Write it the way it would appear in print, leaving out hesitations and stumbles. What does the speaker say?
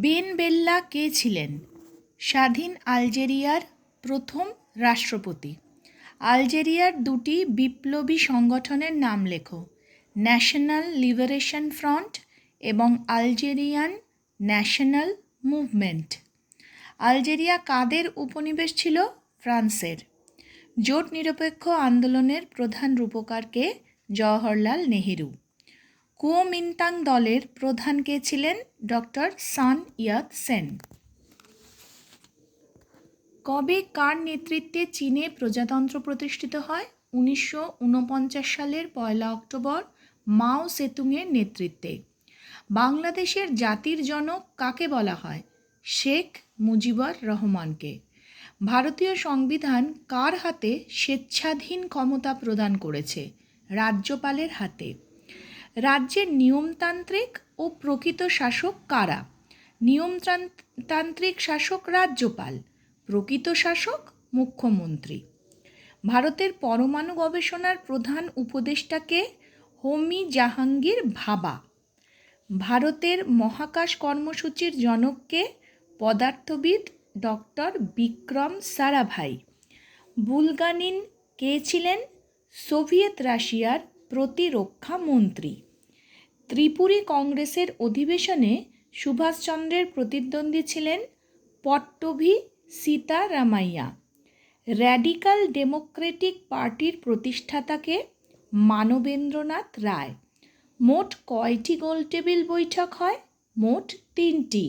Ben বেল্লা কে ছিলেন? স্বাধীন আলজেরিয়ার প্রথম রাষ্ট্রপতি। আলজেরিয়ার দুটি বিপ্লবী সংগঠনের নাম লেখো। ন্যাশনাল লিবারেশন ফ্রন্ট এবং আলজেরিয়ান ন্যাশনাল মুভমেন্ট। আলজেরিয়া কাদের উপনিবেশ ছিল? ফ্রান্সের। জোট নিরপেক্ষ আন্দোলনের প্রধান রূপকার কে? জওহরলাল নেহেরু। কুওমিন্টাং দলের প্রধান কে ছিলেন? ডক্টর সান ইয়াত সেন। কবে কার নেতৃত্বে চীনে প্রজাতন্ত্র প্রতিষ্ঠিত হয়? 1949 সালের 1 অক্টোবর মাও সেতুংয়ের নেতৃত্বে। বাংলাদেশের জাতির জনক কাকে বলা হয়? শেখ মুজিবুর রহমানকে। ভারতীয় সংবিধান কার হাতে স্বেচ্ছাধীন ক্ষমতা প্রদান করেছে? রাজ্যপালের হাতে। রাজ্যের নিয়মতান্ত্রিক ও প্রকৃত শাসক কারা? নিয়মতান্ত্রিক শাসক রাজ্যপাল, প্রকৃত শাসক মুখ্যমন্ত্রী। ভারতের পরমাণু গবেষণার প্রধান উপদেষ্টাকে? হোমি জাহাঙ্গীর ভাবা। ভারতের মহাকাশ কর্মসূচির জনককে? পদার্থবিদ ডক্টর বিক্রম সারাভাই। বুলগানিন কে ছিলেন? সোভিয়েত রাশিয়ার প্রতিরক্ষা মন্ত্রী। ত্রিপুরী কংগ্রেসের অধিবেশনে সুভাষচন্দ্রের প্রতিদ্বন্দ্বী ছিলেন পট্টভি সীতারামাইয়া। র্যাডিক্যাল ডেমোক্রেটিক পার্টির প্রতিষ্ঠাতাকে? মানবেন্দ্রনাথ রায়। মোট কয়টি গোলটেবিল বৈঠক হয়? মোট 3টি।